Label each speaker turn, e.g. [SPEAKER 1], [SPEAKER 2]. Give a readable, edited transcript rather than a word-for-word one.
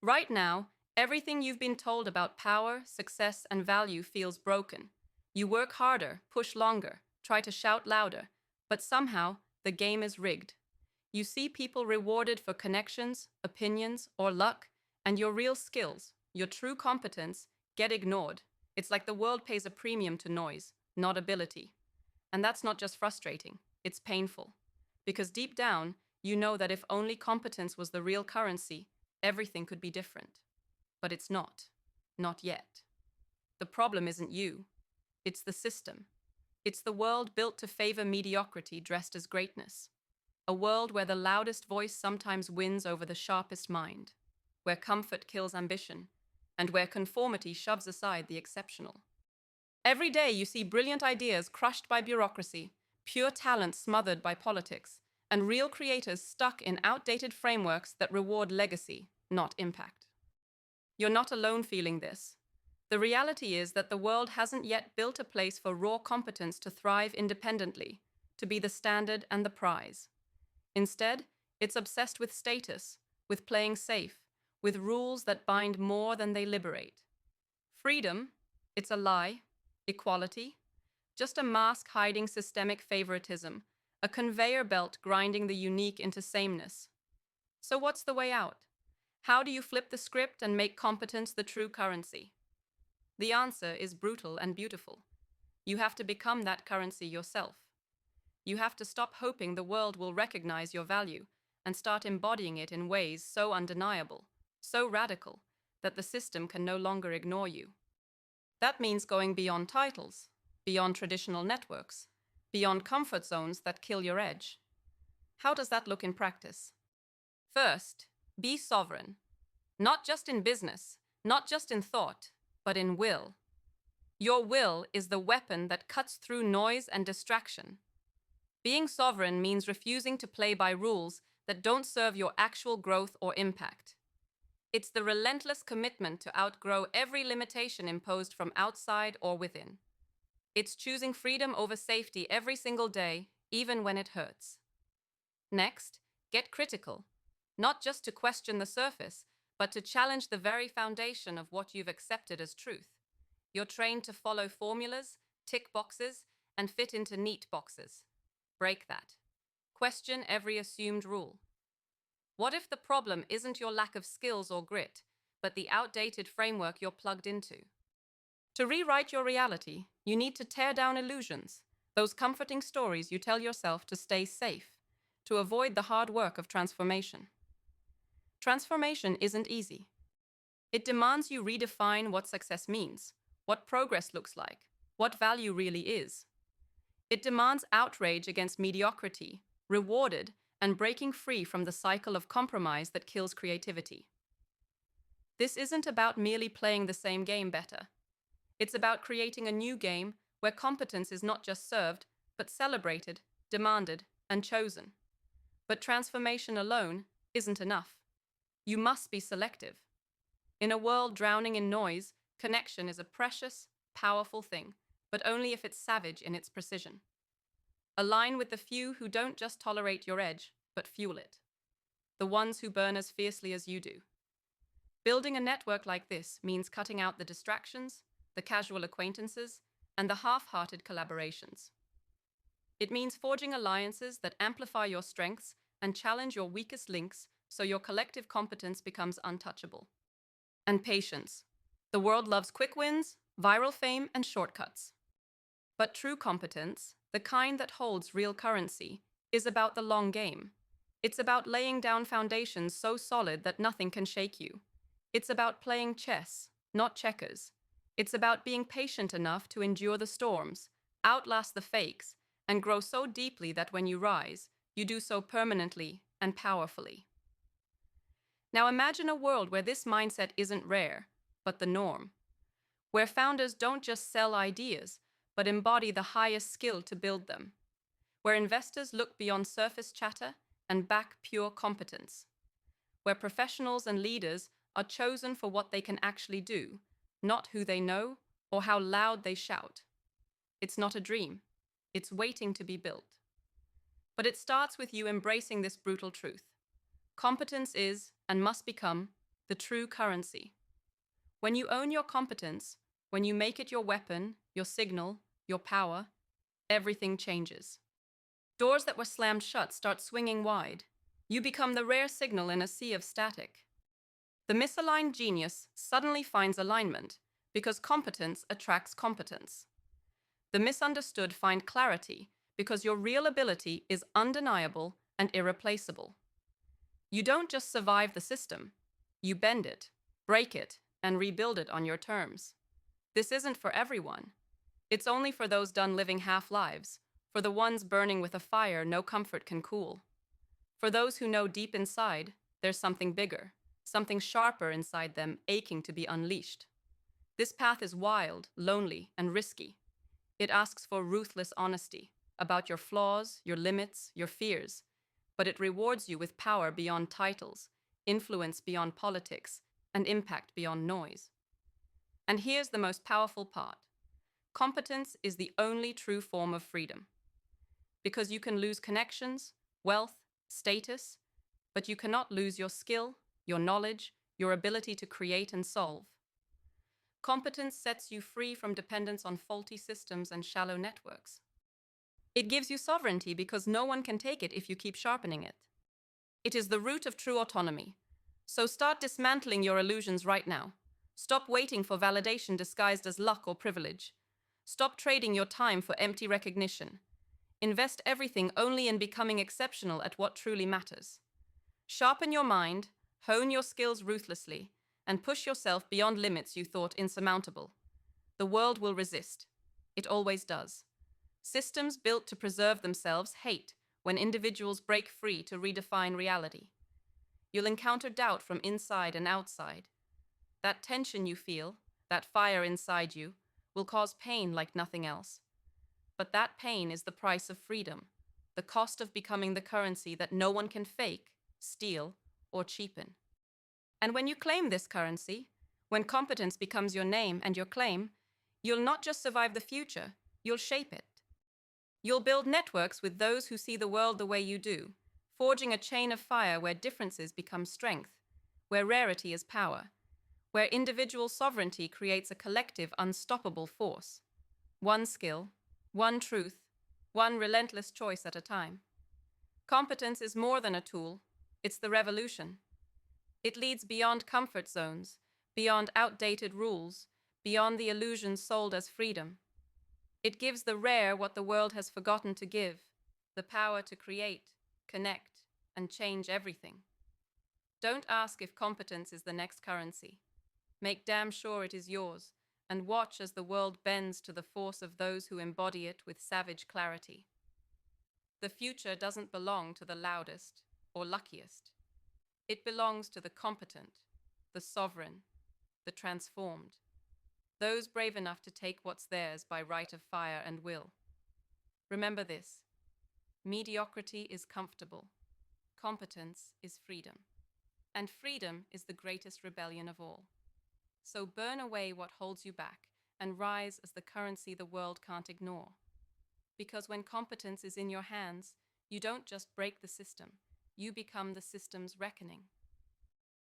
[SPEAKER 1] Right now, everything you've been told about power, success, and value feels broken. You work harder, push longer, try to shout louder, but somehow the game is rigged. You see people rewarded for connections, opinions, or luck, and your real skills, your true competence, get ignored. It's like the world pays a premium to noise, not ability. And that's not just frustrating, it's painful. Because deep down, you know that if only competence was the real currency, everything could be different. But it's not. Not yet. The problem isn't you. It's the system. It's the world built to favor mediocrity dressed as greatness. A world where the loudest voice sometimes wins over the sharpest mind, where comfort kills ambition, and where conformity shoves aside the exceptional. Every day you see brilliant ideas crushed by bureaucracy, pure talent smothered by politics, and real creators stuck in outdated frameworks that reward legacy, not impact. You're not alone feeling this. The reality is that the world hasn't yet built a place for raw competence to thrive independently, to be the standard and the prize. Instead, it's obsessed with status, with playing safe, with rules that bind more than they liberate. Freedom, it's a lie. Equality, just a mask hiding systemic favoritism, a conveyor belt grinding the unique into sameness. So what's the way out? How do you flip the script and make competence the true currency? The answer is brutal and beautiful. You have to become that currency yourself. You have to stop hoping the world will recognize your value and start embodying it in ways so undeniable, so radical, that the system can no longer ignore you. That means going beyond titles, beyond traditional networks, beyond comfort zones that kill your edge. How does that look in practice? First, be sovereign. Not just in business, not just in thought, but in will. Your will is the weapon that cuts through noise and distraction. Being sovereign means refusing to play by rules that don't serve your actual growth or impact. It's the relentless commitment to outgrow every limitation imposed from outside or within. It's choosing freedom over safety every single day, even when it hurts. Next, get critical. Not just to question the surface, but to challenge the very foundation of what you've accepted as truth. You're trained to follow formulas, tick boxes, and fit into neat boxes. Break that. Question every assumed rule. What if the problem isn't your lack of skills or grit, but the outdated framework you're plugged into? To rewrite your reality, you need to tear down illusions, those comforting stories you tell yourself to stay safe, to avoid the hard work of transformation. Transformation isn't easy. It demands you redefine what success means, what progress looks like, what value really is. It demands outrage against mediocrity, rewarded and breaking free from the cycle of compromise that kills creativity. This isn't about merely playing the same game better. It's about creating a new game where competence is not just served, but celebrated, demanded, and chosen. But transformation alone isn't enough. You must be selective. In a world drowning in noise, connection is a precious, powerful thing, but only if it's savage in its precision. Align with the few who don't just tolerate your edge, but fuel it. The ones who burn as fiercely as you do. Building a network like this means cutting out the distractions, the casual acquaintances, and the half-hearted collaborations. It means forging alliances that amplify your strengths and challenge your weakest links so your collective competence becomes untouchable. And patience. The world loves quick wins, viral fame, and shortcuts. But true competence, the kind that holds real currency, is about the long game. It's about laying down foundations so solid that nothing can shake you. It's about playing chess, not checkers. It's about being patient enough to endure the storms, outlast the fakes, and grow so deeply that when you rise, you do so permanently and powerfully. Now imagine a world where this mindset isn't rare, but the norm. Where founders don't just sell ideas, but embody the highest skill to build them. Where investors look beyond surface chatter and back pure competence. Where professionals and leaders are chosen for what they can actually do, not who they know or how loud they shout. It's not a dream. It's waiting to be built. But it starts with you embracing this brutal truth. Competence is, and must become, the true currency. When you own your competence, when you make it your weapon, your signal, your power, everything changes. Doors that were slammed shut start swinging wide. You become the rare signal in a sea of static. The misaligned genius suddenly finds alignment because competence attracts competence. The misunderstood find clarity because your real ability is undeniable and irreplaceable. You don't just survive the system, you bend it, break it, and rebuild it on your terms. This isn't for everyone. It's only for those done living half-lives, for the ones burning with a fire no comfort can cool. For those who know deep inside, there's something bigger, something sharper inside them aching to be unleashed. This path is wild, lonely, and risky. It asks for ruthless honesty about your flaws, your limits, your fears, but it rewards you with power beyond titles, influence beyond politics, and impact beyond noise. And here's the most powerful part. Competence is the only true form of freedom. Because you can lose connections, wealth, status, but you cannot lose your skill, your knowledge, your ability to create and solve. Competence sets you free from dependence on faulty systems and shallow networks. It gives you sovereignty because no one can take it if you keep sharpening it. It is the root of true autonomy. So start dismantling your illusions right now. Stop waiting for validation disguised as luck or privilege. Stop trading your time for empty recognition. Invest everything only in becoming exceptional at what truly matters. Sharpen your mind, hone your skills ruthlessly, and push yourself beyond limits you thought insurmountable. The world will resist. It always does. Systems built to preserve themselves hate when individuals break free to redefine reality. You'll encounter doubt from inside and outside. That tension you feel, that fire inside you, will cause pain like nothing else. But that pain is the price of freedom, the cost of becoming the currency that no one can fake, steal, or cheapen. And when you claim this currency, when competence becomes your name and your claim, you'll not just survive the future, you'll shape it. You'll build networks with those who see the world the way you do, forging a chain of fire where differences become strength, where rarity is power, where individual sovereignty creates a collective, unstoppable force. One skill, one truth, one relentless choice at a time. Competence is more than a tool, it's the revolution. It leads beyond comfort zones, beyond outdated rules, beyond the illusions sold as freedom. It gives the rare what the world has forgotten to give, the power to create, connect, and change everything. Don't ask if competence is the next currency. Make damn sure it is yours, and watch as the world bends to the force of those who embody it with savage clarity. The future doesn't belong to the loudest or luckiest. It belongs to the competent, the sovereign, the transformed, those brave enough to take what's theirs by right of fire and will. Remember this: mediocrity is comfortable, competence is freedom, and freedom is the greatest rebellion of all. So burn away what holds you back and rise as the currency the world can't ignore. Because when competence is in your hands, you don't just break the system, you become the system's reckoning.